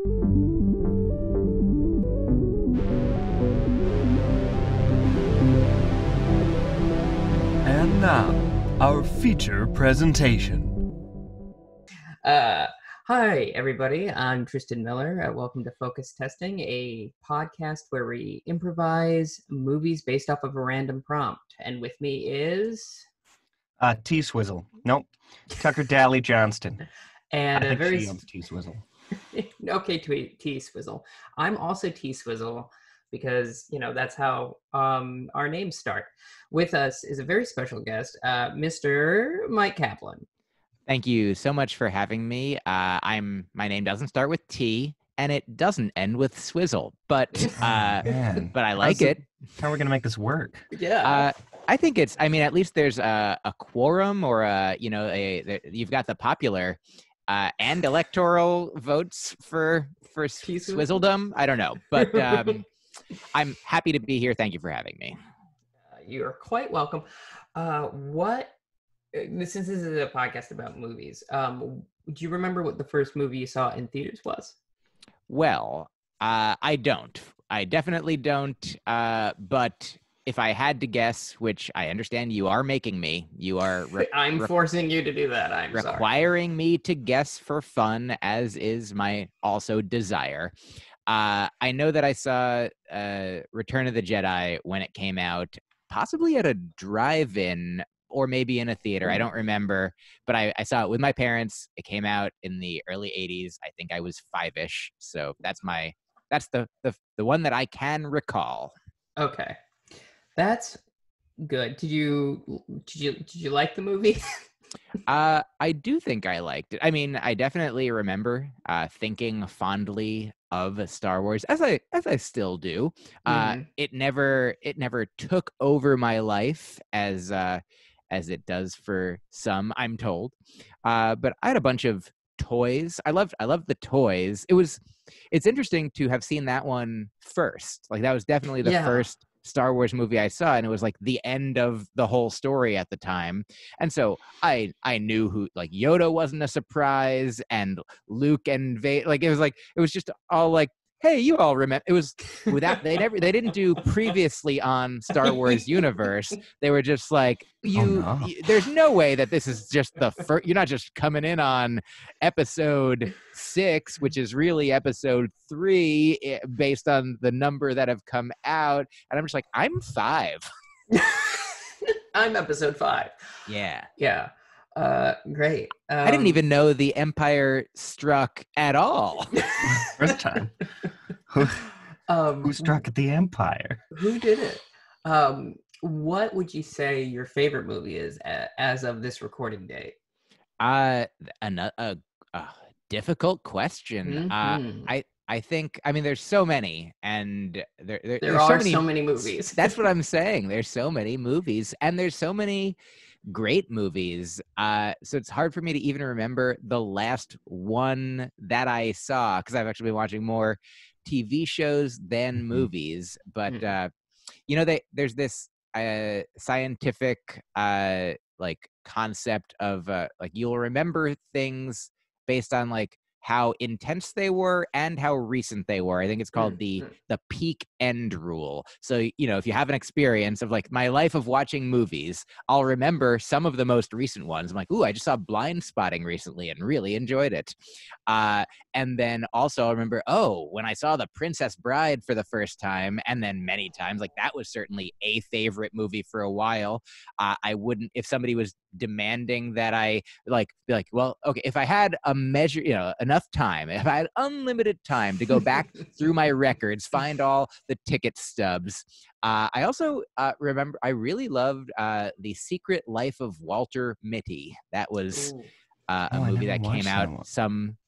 And now, our feature presentation. Hi, everybody. I'm Tristan Miller. Welcome to Focus Testing, a podcast where we improvise movies based off of a random prompt. And with me is... T-Swizzle. Nope. Tucker Daly Johnston. And I a think very... she owns T-Swizzle. Okay, T-Swizzle. I'm also T-Swizzle because, that's how our names start. With us is a very special guest, Mr. Myq Kaplan. Thank you so much for having me. My name doesn't start with T, and it doesn't end with Swizzle, but I like it. How are we gonna make this work? Yeah. I think it's. I mean, at least there's a quorum, or you've got the popular and electoral votes for Swizzledom. I don't know, but I'm happy to be here. Thank you for having me. You're quite welcome. Since this is a podcast about movies, do you remember what the first movie you saw in theaters was? Well, I don't. I definitely don't. But if I had to guess, which I understand you are making me, you are... I'm forcing you to do that. I'm requiring me to guess for fun, as is my also desire. I know that I saw Return of the Jedi when it came out, possibly at a drive-in, or maybe in a theater. I don't remember, but I saw it with my parents. It came out in the early 80s. I think I was 5-ish. So that's the one that I can recall. Okay. That's good. Did you like the movie? I do think I liked it. I mean, I definitely remember thinking fondly of Star Wars, as I still do. It never took over my life as it does for some, I'm told. But I had a bunch of toys. I loved the toys. It's interesting to have seen that one first. Like, that was definitely the first Star Wars movie I saw, and it was like the end of the whole story at the time. And so I knew who, like, Yoda wasn't a surprise, and Luke and Vader, like, it was just all like, hey, you all remember. It was without they didn't do previously on Star Wars universe. They were just like, there's no way that this is just the first. You're not just coming in on episode 6, which is really episode 3, based on the number that have come out. And I'm just like, I'm 5. I'm episode 5. Yeah. Great. I didn't even know the Empire struck at all. First time. Who struck at the Empire? Who did it? What would you say your favorite movie is as of this recording date? A difficult question. Mm-hmm. I think, I mean, there's so many, and there are so many movies. That's what I'm saying. There's so many movies, and there's so many great movies. So it's hard for me to even remember the last one that I saw, because I've actually been watching more TV shows than movies. But there's this scientific like concept of like, you'll remember things based on like how intense they were and how recent they were. I think it's called the peak end rule. So, if you have an experience of like my life of watching movies, I'll remember some of the most recent ones. I'm like, ooh, I just saw Blind Spotting recently and really enjoyed it. And then also I remember, when I saw The Princess Bride for the first time, and then many times, like, that was certainly a favorite movie for a while. I wouldn't, if somebody was demanding that I be like, well, okay, if I had a measure, enough time, if I had unlimited time to go back through my records, find all the ticket stubs. I also remember I really loved The Secret Life of Walter Mitty. That was a movie that came out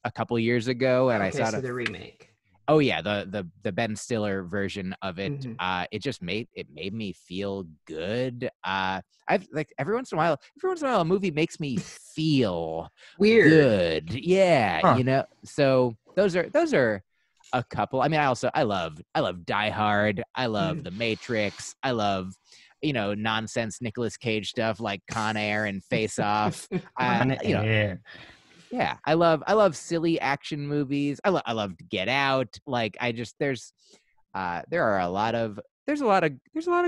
a couple years ago, and I saw the remake. Oh yeah, the Ben Stiller version of it. It made me feel good. I've like every once in a while a movie makes me feel weird, good. Yeah, So those are a couple. I mean, I love Die Hard. I love The Matrix. I love nonsense Nicolas Cage stuff like Con Air and Face Off. Yeah, I love silly action movies. I love Get Out. Like there's a lot of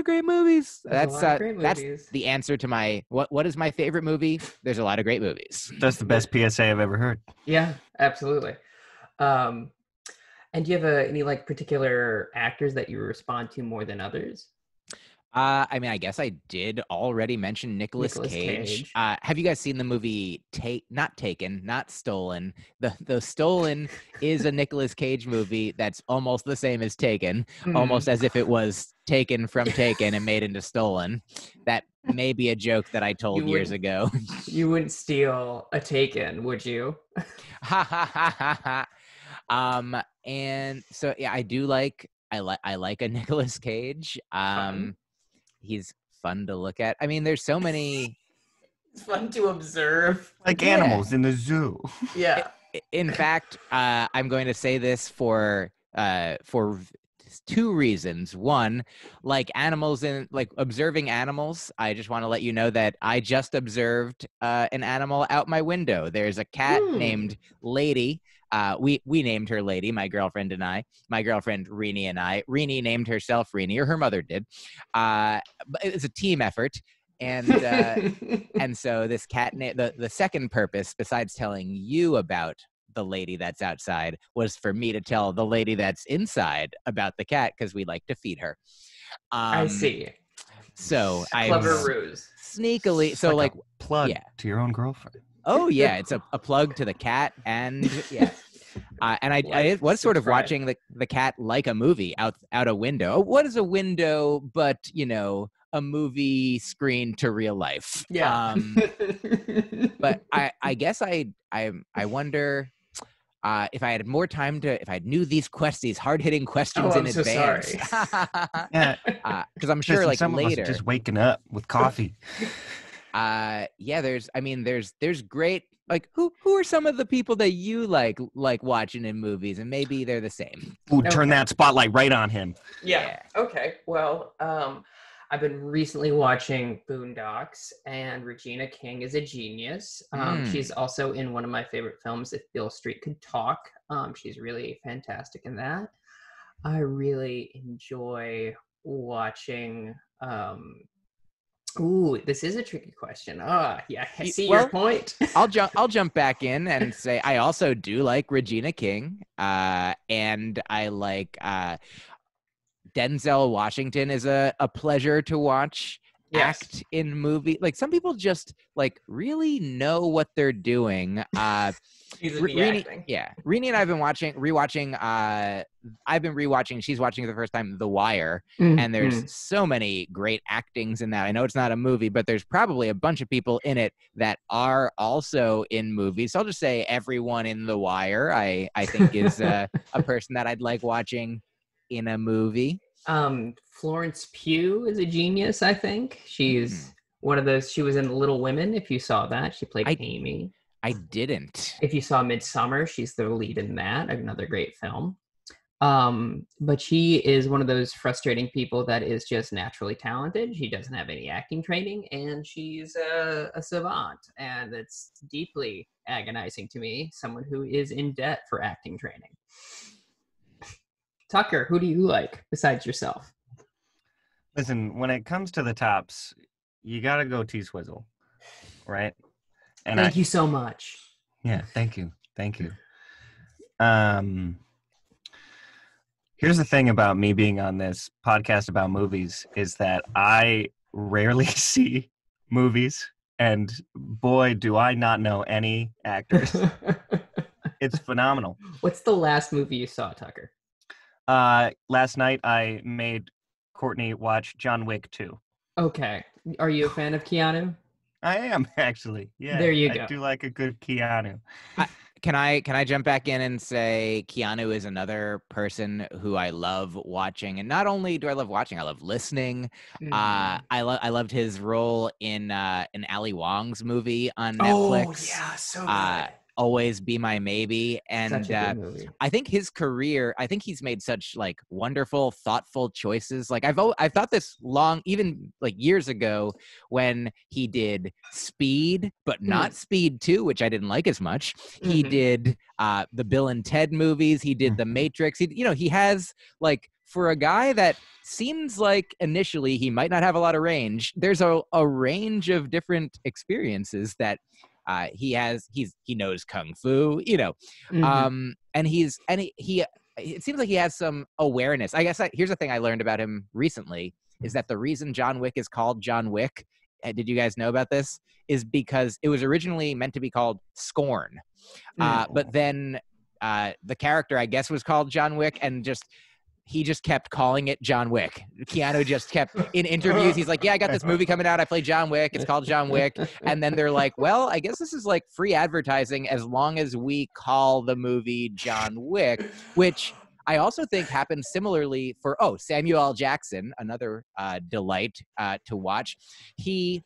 great movies. There's a lot of great That's movies. the answer to my what is my favorite movie? There's a lot of great movies. That's the best PSA I've ever heard. Yeah, absolutely. And do you have any like particular actors that you respond to more than others? I mean, I guess I did already mention Nicolas Cage. Have you guys seen the movie Not Taken, not Stolen? The Stolen is a Nicolas Cage movie that's almost the same as Taken, almost as if it was taken from Taken and made into Stolen. That may be a joke that I told years ago. You wouldn't steal a Taken, would you? Ha ha ha ha ha. And so yeah, I like a Nicolas Cage. He's fun to look at. I mean, there's so many. It's fun to observe. Like animals in the zoo. Yeah. In fact, I'm going to say this for two reasons. One, like observing animals. I just want to let you know that I just observed an animal out my window. There's a cat named Lady. We named her Lady, my girlfriend and I. My girlfriend Renee and I. Renee named herself Renee, or her mother did. But it's a team effort, and and so this cat. The second purpose, besides telling you about the lady that's outside, was for me to tell the lady that's inside about the cat because we like to feed her. I see. So Clever ruse. Sneakily, so like plug to your own girlfriend. Oh yeah, it's a plug to the cat, and yeah, and I was sort of watching the cat like a movie out a window. What is a window but a movie screen to real life? Yeah. But I guess I wonder if I had more time if I knew these hard hitting questions in advance. So sorry. Yeah, because I'm sure like some later, of us are just waking up with coffee. Yeah, there's great, like who are some of the people that you like watching in movies, and maybe they're the same. Ooh, turn that spotlight right on him. Yeah. Okay. Well, I've been recently watching Boondocks, and Regina King is a genius. She's also in one of my favorite films, If Beale Street Could Talk. She's really fantastic in that. I really enjoy watching. Ooh, this is a tricky question. Yeah, I see your point. I'll jump back in and say I also do like Regina King, and I like Denzel Washington is a pleasure to watch act in movie. Like some people just like really know what they're doing. Renee and I've been rewatching. I've been rewatching. She's watching for the first time The Wire, and there's so many great actings in that. I know it's not a movie, but there's probably a bunch of people in it that are also in movies. So I'll just say everyone in The Wire, I think is a person that I'd like watching in a movie. Florence Pugh is a genius, I think. She's one of those. She was in Little Women, if you saw that. She played Amy. I didn't. If you saw Midsummer, she's the lead in that. Another great film. But she is one of those frustrating people that is just naturally talented. She doesn't have any acting training, and she's a savant. And it's deeply agonizing to me, someone who is in debt for acting training. Tucker, who do you like besides yourself? Listen, when it comes to the tops, you got to go T-Swizzle, right? And Thank you so much. Yeah, thank you. Here's the thing about me being on this podcast about movies is that I rarely see movies, and boy, do I not know any actors. It's phenomenal. What's the last movie you saw, Tucker? Last night I made Courtney watch John Wick 2. Okay. Are you a fan of Keanu? I am, actually. Yeah. There you go. I do like a good Keanu. Can I jump back in and say Keanu is another person who I love watching, and not only do I love watching, I love listening. I loved his role in Ali Wong's movie on Netflix. Oh yeah, so good. always be my maybe. Such And a good movie. I think his career, I think he's made such like wonderful, thoughtful choices. Like I've thought this long, even like years ago when he did Speed, but not Speed 2, which I didn't like as much. He did the Bill and Ted movies. He did The Matrix. He has like, for a guy that seems like initially he might not have a lot of range, there's a range of different experiences that he has. He knows kung fu, and he it seems like he has some awareness. I guess here's the thing I learned about him recently is that the reason John Wick is called John Wick, did you guys know about this, is because it was originally meant to be called Scorn. But then the character, I guess, was called John Wick, and he just kept calling it John Wick. Keanu just kept, in interviews, he's like, yeah, I got this movie coming out. I play John Wick. It's called John Wick. And then they're like, well, I guess this is like free advertising as long as we call the movie John Wick, which I also think happened similarly for, Samuel L. Jackson, another delight to watch. He,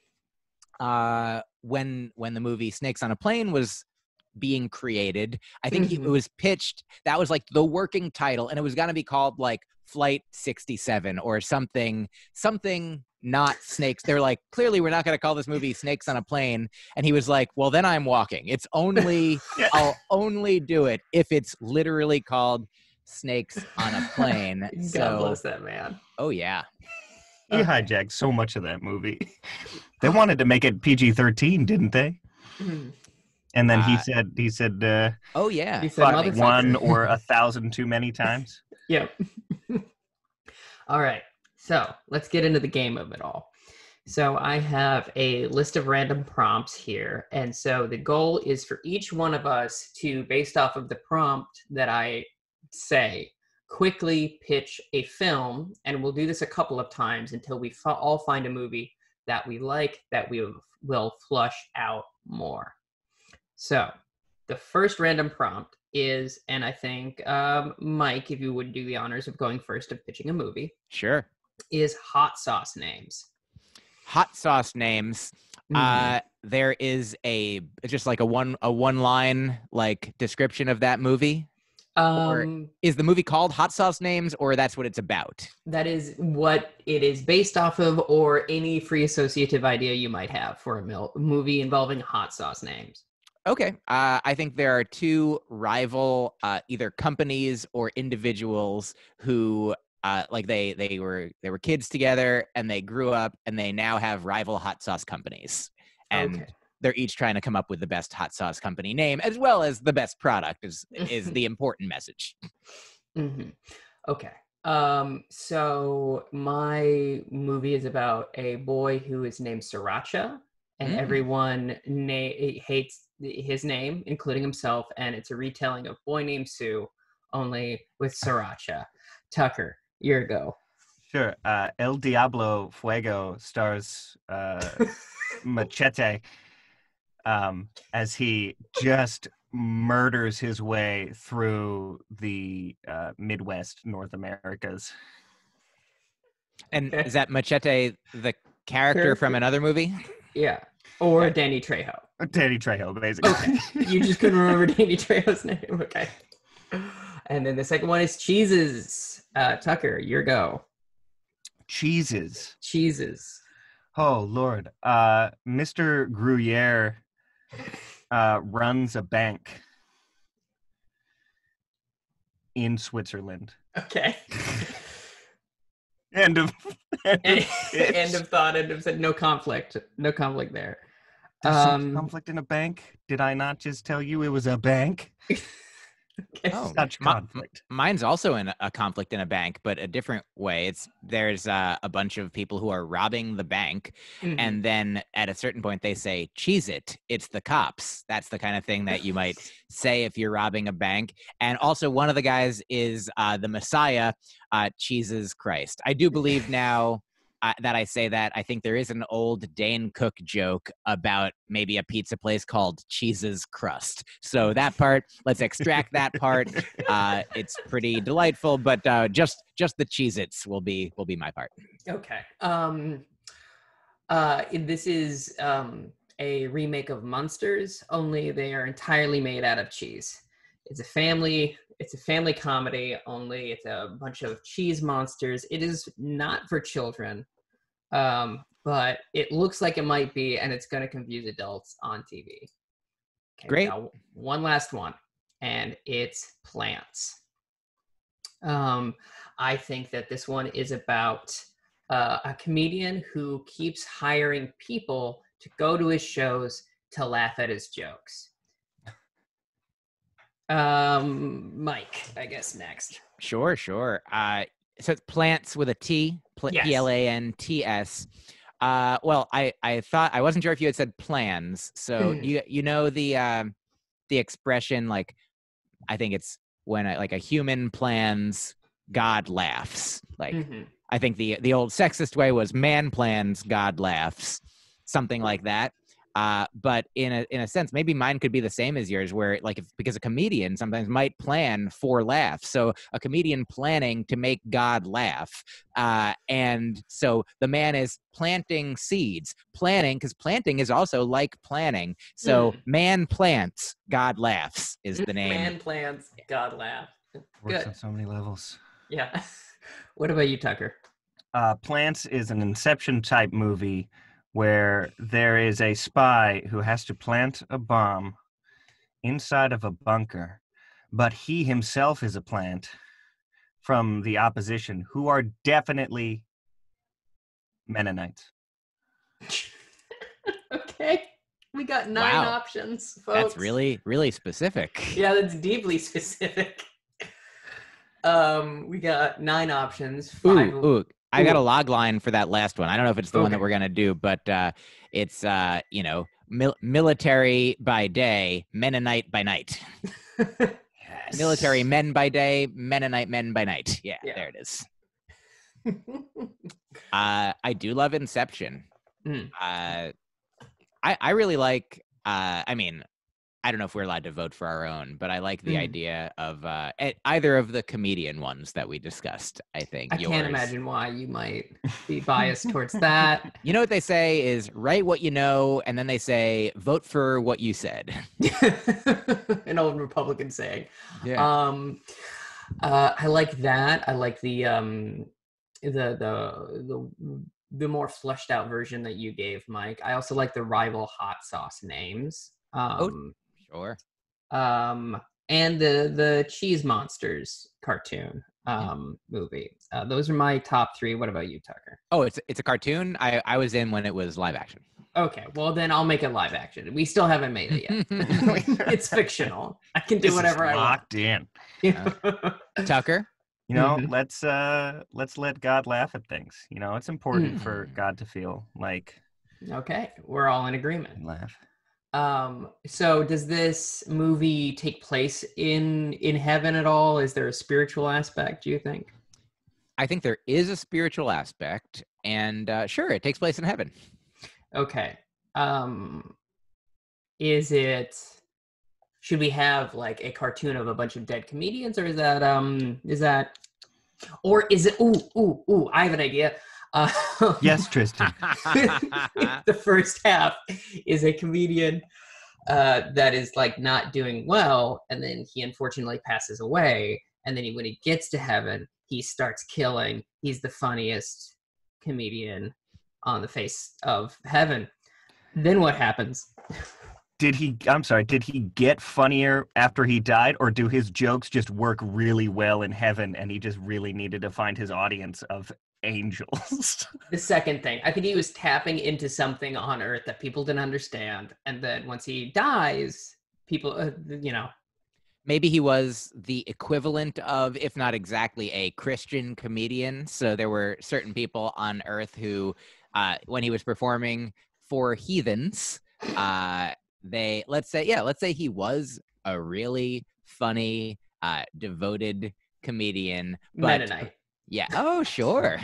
when the movie Snakes on a Plane was being created, I think it was pitched, that was like the working title, and it was going to be called like Flight 67 or something not snakes. They're like, clearly we're not going to call this movie Snakes on a Plane. And he was like, well, then I'm walking. It's only I'll only do it if it's literally called Snakes on a Plane. God bless that man. Oh yeah, he hijacked so much of that movie. They wanted to make it PG-13, didn't they? And then he said, oh yeah, he said fuck one or 1,000 too many times. Yep. All right. So let's get into the game of it all. So I have a list of random prompts here. And so the goal is for each one of us to, based off of the prompt that I say, quickly pitch a film. And we'll do this a couple of times until we all find a movie that we like, that we will flush out more. So the first random prompt is, and I think, Mike, if you would do the honors of going first of pitching a movie. Sure. Is hot sauce names. Hot sauce names. There is just like a one line like description of that movie. Or is the movie called Hot Sauce Names, or that's what it's about? That is what it is based off of, or any free associative idea you might have for a movie involving hot sauce names. Okay. I think there are two rival either companies or individuals who like they were kids together and they grew up and they now have rival hot sauce companies. And they're each trying to come up with the best hot sauce company name as well as the best product is the important message. Okay. So my movie is about a boy who is named Sriracha, and everyone hates his name, including himself, and it's a retelling of Boy Named Sue, only with Sriracha. Tucker, your go. Sure. El Diablo Fuego stars Machete as he just murders his way through the Midwest North Americas. And is that Machete the character from another movie? Yeah. Or Danny Trejo. Danny Trejo, basically. Okay. You just couldn't remember Danny Trejo's name. Okay. And then the second one is cheeses. Tucker, your go. Cheeses. Oh, Lord. Mr. Gruyere runs a bank in Switzerland. Okay. End of thought. End of said. No conflict. No conflict there. Conflict in a bank? Did I not just tell you it was a bank? Okay. Such conflict. Mine's also in a conflict in a bank, but a different way. There's a bunch of people who are robbing the bank, and then at a certain point they say, "Cheese it! It's the cops." That's the kind of thing that you might say if you're robbing a bank. And also, one of the guys is the Messiah, Jesus Christ. I do believe now that I say that. I think there is an old Dane Cook joke about maybe a pizza place called Cheese's Crust. So that part, let's extract that part. It's pretty delightful, but just the Cheez-Its will be my part. Okay. This is a remake of Munsters, only they are entirely made out of cheese. It's a family comedy, only it's a bunch of cheese monsters. It is not for children, but it looks like it might be, and it's going to confuse adults on TV. Okay, Great. now one last one, and it's Plants. I think that this one is about a comedian who keeps hiring people to go to his shows to laugh at his jokes. Mike, I guess next. Sure. So it's Plants with a T, Yes. Plants. Well, I thought, I wasn't sure if you had said plans. So you know the expression, like, I think it's when like a human plans, God laughs. Like, I think the old sexist way was man plans, God laughs, something like that. But in a sense, maybe mine could be the same as yours, where like because a comedian sometimes might plan for laughs. So a comedian planning to make God laugh, and so the man is planting seeds, planning, because planting is also like planning. So man plants, God laughs is the name. Man plans, God laughs. Works Good. on so many levels. Yeah. What about you, Tucker? Plants is an Inception type movie where there is a spy who has to plant a bomb inside of a bunker, but he himself is a plant from the opposition who are definitely Mennonites. Okay. We got 9 options, folks. That's really, really specific. Yeah, that's deeply specific. We got 9 options. 5. Ooh. I got a log line for that last one. I don't know if it's the one that we're going to do, but it's, military by day, Mennonite by night. Yes. Military men by day, Mennonite men by night. Yeah. There it is. I do love Inception. I really like, I don't know if we're allowed to vote for our own, but I like the idea of either of the comedian ones that we discussed, I think. I can't imagine why you might be biased towards that. You know what they say is write what you know, and then they say vote for what you said. An old Republican saying. Yeah. I like that. I like the more fleshed out version that you gave, Mike. I also like the rival hot sauce names. Sure. And the Cheese Monsters cartoon movie. Those are my top 3. What about you, Tucker? Oh, it's a cartoon? I was in when it was live action. Okay, well then I'll make it live action. We still haven't made it yet. It's fictional. I can do whatever I want. Locked in. Tucker? Let's let God laugh at things. It's important for God to feel like. Okay, we're all in agreement. And laugh. So does this movie take place in heaven at all? Is there a spiritual aspect, do you think? I think there is a spiritual aspect, and sure, it takes place in heaven. Okay. Should we have like a cartoon of a bunch of dead comedians, or is it, I have an idea. Yes, Tristan. The first half is a comedian that is like not doing well, and then he unfortunately passes away, and then when he gets to heaven, he starts killing. He's the funniest comedian on the face of heaven. Then what happens? Did he get funnier after he died, or do his jokes just work really well in heaven and he just really needed to find his audience of angels? The second thing. I think he was tapping into something on Earth that people didn't understand. And then once he dies, people, Maybe he was the equivalent of, if not exactly, a Christian comedian. So there were certain people on Earth who, when he was performing for heathens, let's say he was a really funny, devoted comedian. Mennonite. Yeah. Oh, sure.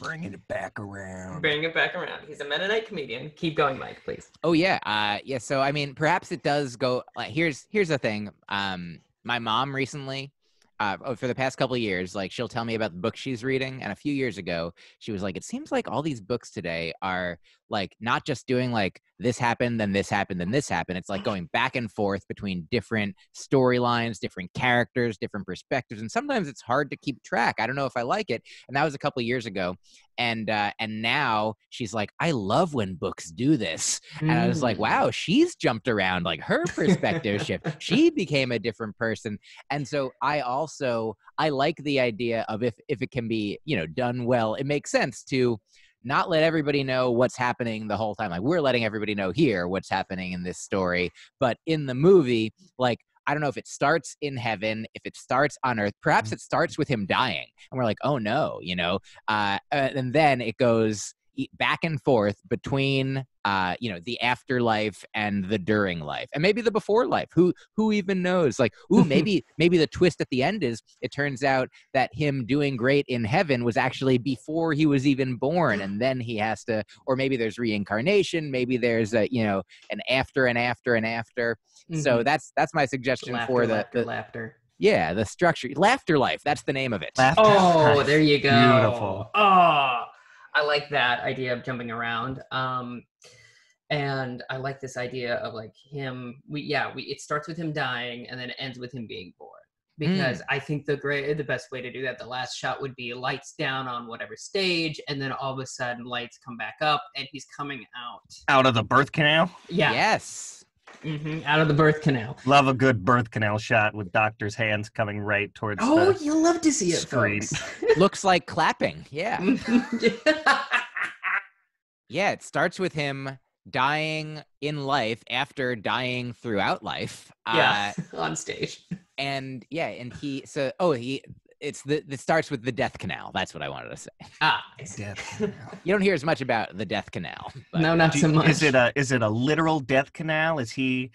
Bringing it back around. Bring it back around. He's a Mennonite comedian. Keep going, Mike, please. Oh, yeah. So, I mean, perhaps it does go, here's the thing. My mom recently, for the past couple of years, like she'll tell me about the books she's reading. And a few years ago, she was like, it seems like all these books today are like not just doing like this happened, then this happened, then this happened. It's like going back and forth between different storylines, different characters, different perspectives, and sometimes it's hard to keep track. I don't know if I like it, and that was a couple of years ago. And now she's like, I love when books do this. And I was like, wow, she's jumped around, like her perspective shift. She became a different person. And so I like the idea of if it can be, done well, it makes sense to not let everybody know what's happening the whole time. Like we're letting everybody know here what's happening in this story. But in the movie, like, I don't know if it starts in heaven, if it starts on earth, perhaps it starts with him dying. And we're like, oh no, and then it goes back and forth between, the afterlife and the during life, and maybe the before life. Who even knows? Like, maybe the twist at the end is it turns out that him doing great in heaven was actually before he was even born, and then he has to, or maybe there's reincarnation, maybe there's an after and after and after. So that's my suggestion for the laughter. Yeah, the structure, laughter life. That's the name of it. Laughter Oh, life. there you go. Beautiful. Oh, I like that idea of jumping around. And I like this idea of like him. It starts with him dying and then it ends with him being born. Because I think the best way to do that, the last shot would be lights down on whatever stage, and then all of a sudden lights come back up and he's coming Out of the birth canal? Yeah. Yes. Out of the birth canal. Love a good birth canal shot with doctor's hands coming right towards Oh, the you love to see it, screen. folks. Looks like clapping. Yeah. Yeah, it starts with him dying in life after dying throughout life. On stage. And it starts with the death canal. That's what I wanted to say. Death canal. You don't hear as much about the death canal. But No, not so much. Is it a literal death canal? Is he's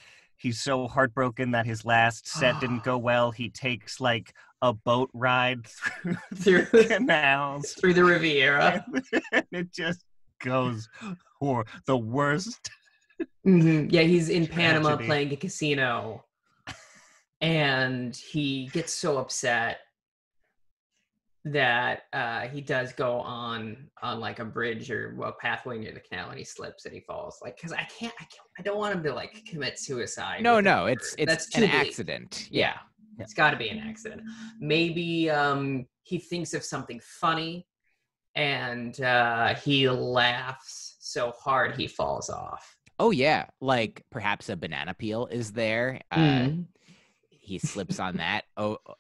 so heartbroken that his last set didn't go well, he takes like a boat ride through the canals, through the Riviera, and it just goes for the worst. Yeah, he's in Panama Tragedy. playing a casino, and he gets so upset that he does go on like a bridge or a pathway near the canal, and he slips and he falls. Like, because I don't want him to like commit suicide. No, it's That's an too bleak. accident. Yeah. It's got to be an accident. Maybe he thinks of something funny, and he laughs so hard he falls off. Oh yeah, like perhaps a banana peel is there. He slips on that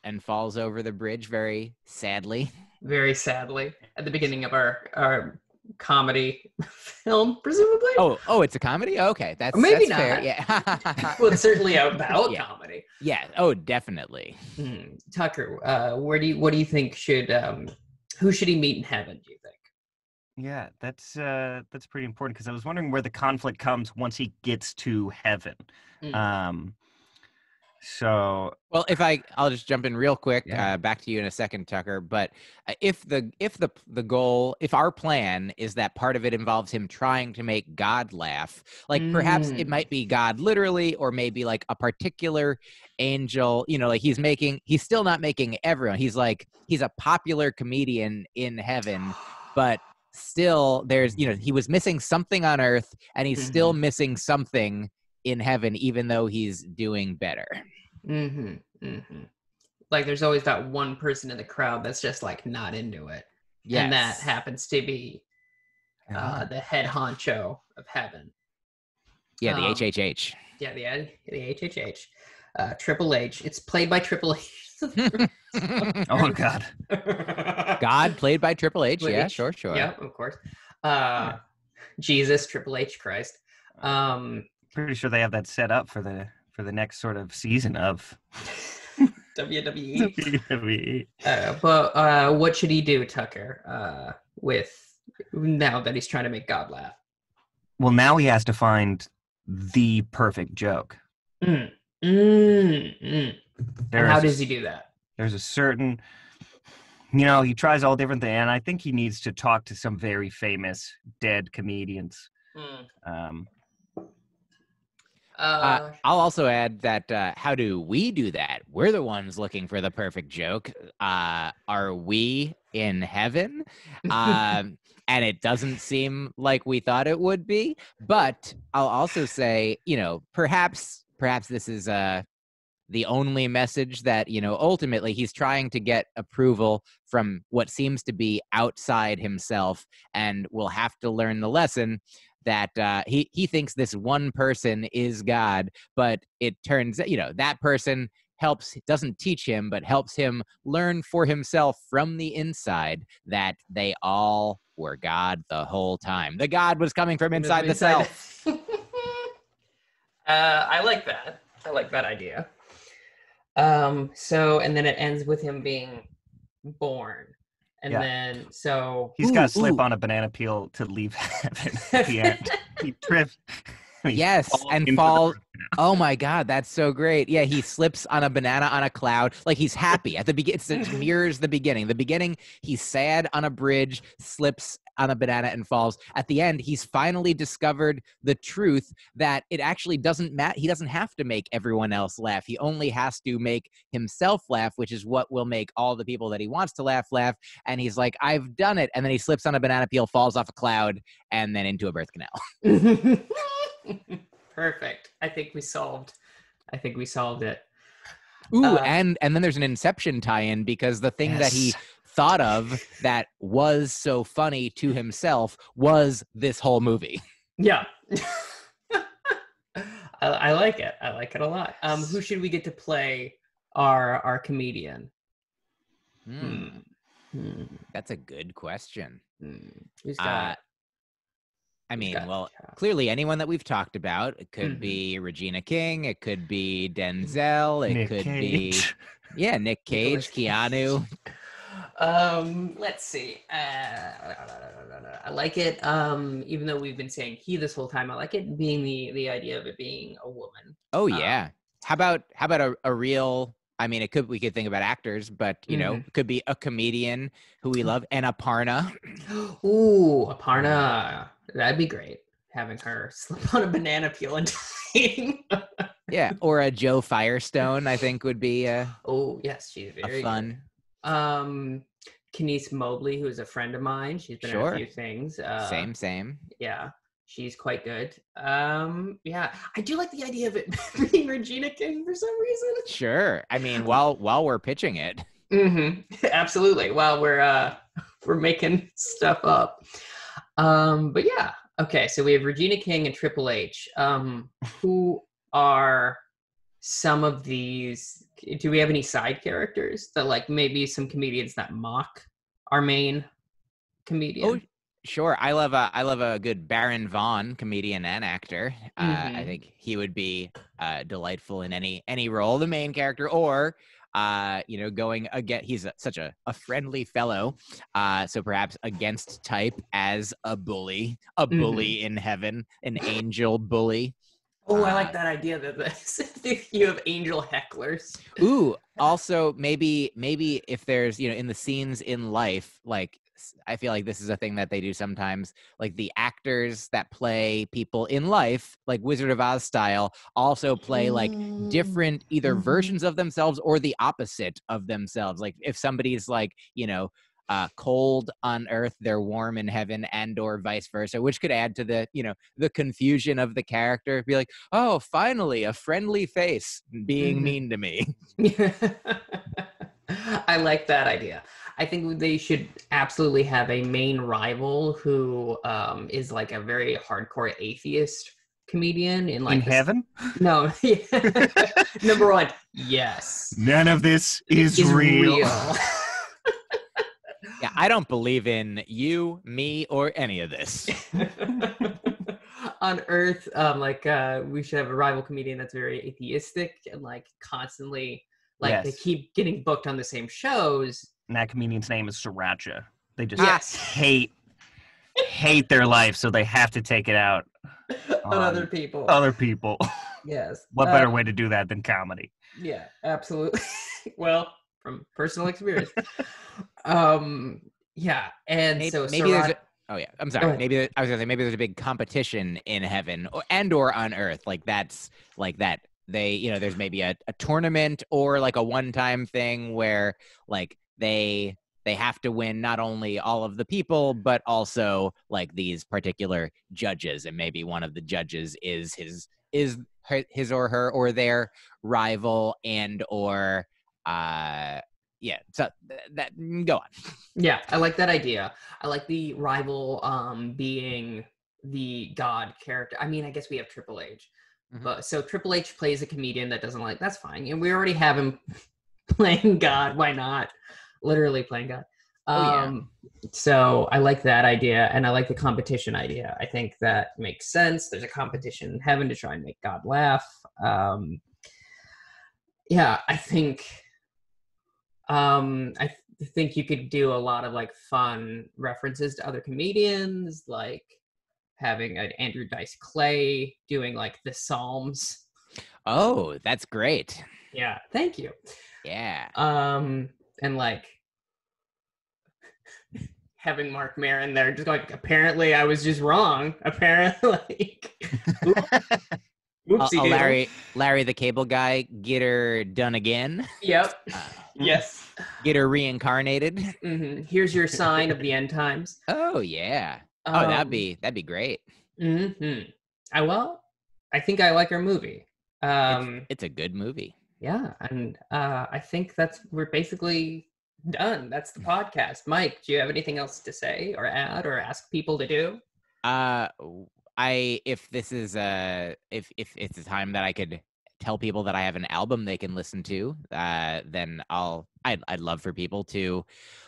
and falls over the bridge very sadly. Very sadly, at the beginning of our comedy film, presumably. Oh, it's a comedy? Okay, that's maybe that's fair. not. Yeah. Well, it's certainly about comedy. Yeah. Oh, definitely. Tucker, what do you think who should he meet in heaven? Do you think? Yeah, that's pretty important, because I was wondering where the conflict comes once he gets to heaven. So, well, I'll just jump in real quick. Back to you in a second, Tucker. But if our plan is that part of it involves him trying to make God laugh, like perhaps it might be God literally, or maybe like a particular angel. Like he's still not making everyone. He's a popular comedian in heaven, but still there's he was missing something on earth, and he's still missing something in heaven, even though he's doing better. Like there's always that one person in the crowd that's just like not into it. Yes. And that happens to be the head honcho of heaven. Yeah, the HHH. Yeah, the HHH. Triple H. It's played by Triple H. oh God. God played by Triple H. Triple yeah, H. Sure. Yeah, of course. Jesus, Triple H Christ. Pretty sure they have that set up for the next sort of season of WWE. But what should he do, Tucker? With now that he's trying to make God laugh? Well, now he has to find the perfect joke. And how does he do that? There's a certain, he tries all different things, and I think he needs to talk to some very famous dead comedians. I'll also add that how do we do that? We're the ones looking for the perfect joke. Are we in heaven? And it doesn't seem like we thought it would be. But I'll also say, perhaps this is the only message that, ultimately he's trying to get approval from what seems to be outside himself, and will have to learn the lesson that he thinks this one person is God, but it turns, that person doesn't teach him, but helps him learn for himself from the inside that they all were God the whole time. The God was coming from inside the self. I like that. I like that idea. And then it ends with him being born. And then, he's got to slip on a banana peel to leave heaven at the end. He trips. Yes, and fall. Oh my God, that's so great. Yeah, he slips on a banana on a cloud. Like, he's happy at the beginning. It mirrors the beginning. The beginning, he's sad on a bridge, slips on a banana and falls. At the end, he's finally discovered the truth that it actually doesn't matter. He doesn't have to make everyone else laugh. He only has to make himself laugh, which is what will make all the people that he wants to laugh. And he's like, I've done it. And then he slips on a banana peel, falls off a cloud, and then into a birth canal. Perfect. I think we solved it. Ooh, and then there's an Inception tie-in, because the thing that he thought of that was so funny to himself was this whole movie. Yeah. I like it. I like it a lot. Who should we get to play our comedian? That's a good question. Who's got clearly anyone that we've talked about. It could be Regina King. It could be Denzel. It could be Nick Cage, Keanu. Let's see. I like it. Even though we've been saying he this whole time, I like it being the idea of it being a woman. Oh yeah. How about a real? I mean, we could think about actors, but it could be a comedian who we love, and Aparna. Ooh, Aparna. That'd be great. Having her slip on a banana peel and dying. Yeah, or a Joe Firestone, I think would be oh yes, she's very fun. Good. Kenise Mobley, who's a friend of mine. She's been in a few things. Same. Yeah, she's quite good. Yeah, I do like the idea of it being Regina King for some reason. Sure. I mean, while we're pitching it. Absolutely. While we're making stuff up. But yeah. Okay, so we have Regina King and Triple H. Who are some of these? Do we have any side characters that, like, maybe some comedians that mock our main comedian? Oh, sure. I love a good Baron Vaughn, comedian and actor. I think he would be delightful in any role, the main character, or going again. He's such a friendly fellow, so perhaps against type as a bully in heaven, an angel bully. Oh, I like that idea that you have angel hecklers. Ooh, also maybe if there's, in the scenes in life, like, I feel like this is a thing that they do sometimes, like the actors that play people in life, like Wizard of Oz style, also play like different either versions of themselves or the opposite of themselves. Like if somebody's like, cold on earth, they're warm in heaven, and or vice versa, which could add to the confusion of the character. Be like, oh, finally a friendly face being mean to me. I like that idea. I think they should absolutely have a main rival who is like a very hardcore atheist comedian in heaven. No. Number one, yes, none of this is real. Yeah, I don't believe in you, me, or any of this. On Earth, we should have a rival comedian that's very atheistic and like constantly they keep getting booked on the same shows. And that comedian's name is Sriracha. They just hate their life, so they have to take it out on other people. Yes. What better way to do that than comedy? Yeah, absolutely. Well, from personal experience. Yeah, and maybe so there's Oh yeah, I'm Go sorry. ahead. Maybe I was gonna say maybe there's a big competition in heaven or on earth. Like that's like that. There's maybe a tournament or like a one-time thing where like they have to win not only all of the people but also like these particular judges, and maybe one of the judges is his or her or their rival and or yeah. So that go on. Yeah, I like that idea. I like the rival being the God character. I mean, I guess we have Triple H. Mhm. But so Triple H plays a comedian that doesn't like, that's fine. And we already have him playing God. Why not? Literally playing God. Oh, yeah. So I like that idea, and I like the competition idea. I think that makes sense. There's a competition in heaven to try and make God laugh. Yeah, I think you could do a lot of like fun references to other comedians, like having an Andrew Dice Clay doing like the Psalms. Oh, that's great. Yeah, thank you. Yeah. And like having Mark Maron there, just going, apparently I was just wrong. Apparently, like, oopsie Larry the Cable Guy, get her done again. Yep. Yes. Get her reincarnated. Mm-hmm. Here's your sign of the end times. Oh yeah. That'd be great. Mm-hmm. I think I like our movie. It's a good movie. Yeah, and I think we're basically done. That's the podcast. Myq, do you have anything else to say or add or ask people to do? If this is if it's a time that I could tell people that I have an album they can listen to, then I'd love for people to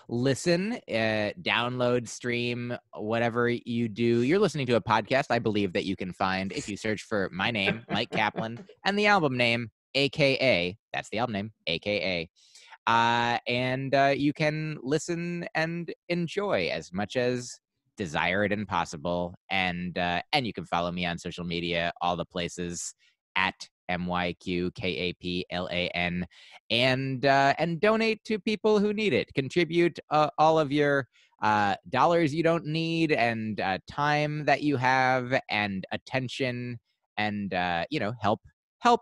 listen, download, stream, whatever you do. You're listening to a podcast I believe that you can find if you search for my name, Myq Kaplan, and the album name, AKA, that's the album name, AKA. And you can listen and enjoy as much as desired and possible. And you can follow me on social media, all the places at MYQ KAPLAN, and donate to people who need it. Contribute all of your dollars you don't need, and time that you have, and attention, and help if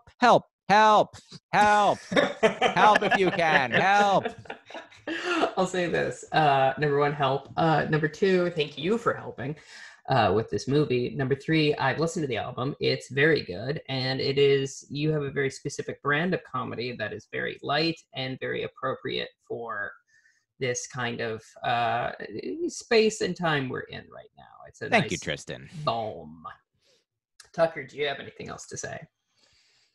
you can. Help. I'll say this. Number one, help. Number two, thank you for helping with this movie. Number three, I've listened to the album. It's very good. And you have a very specific brand of comedy that is very light and very appropriate for this kind of space and time we're in right now. It's a Thank you, nice Tristan. balm. Tucker, do you have anything else to say?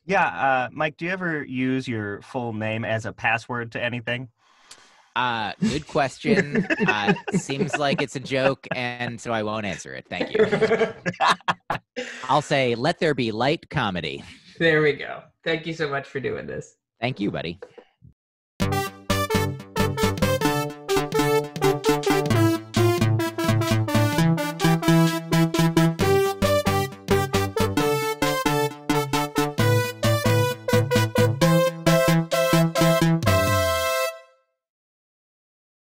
Yeah, Myq, do you ever use your full name as a password to anything? Good question. Seems like it's a joke, and so I won't answer it. Thank you. I'll say, let there be light comedy. There we go. Thank you so much for doing this. Thank you, buddy.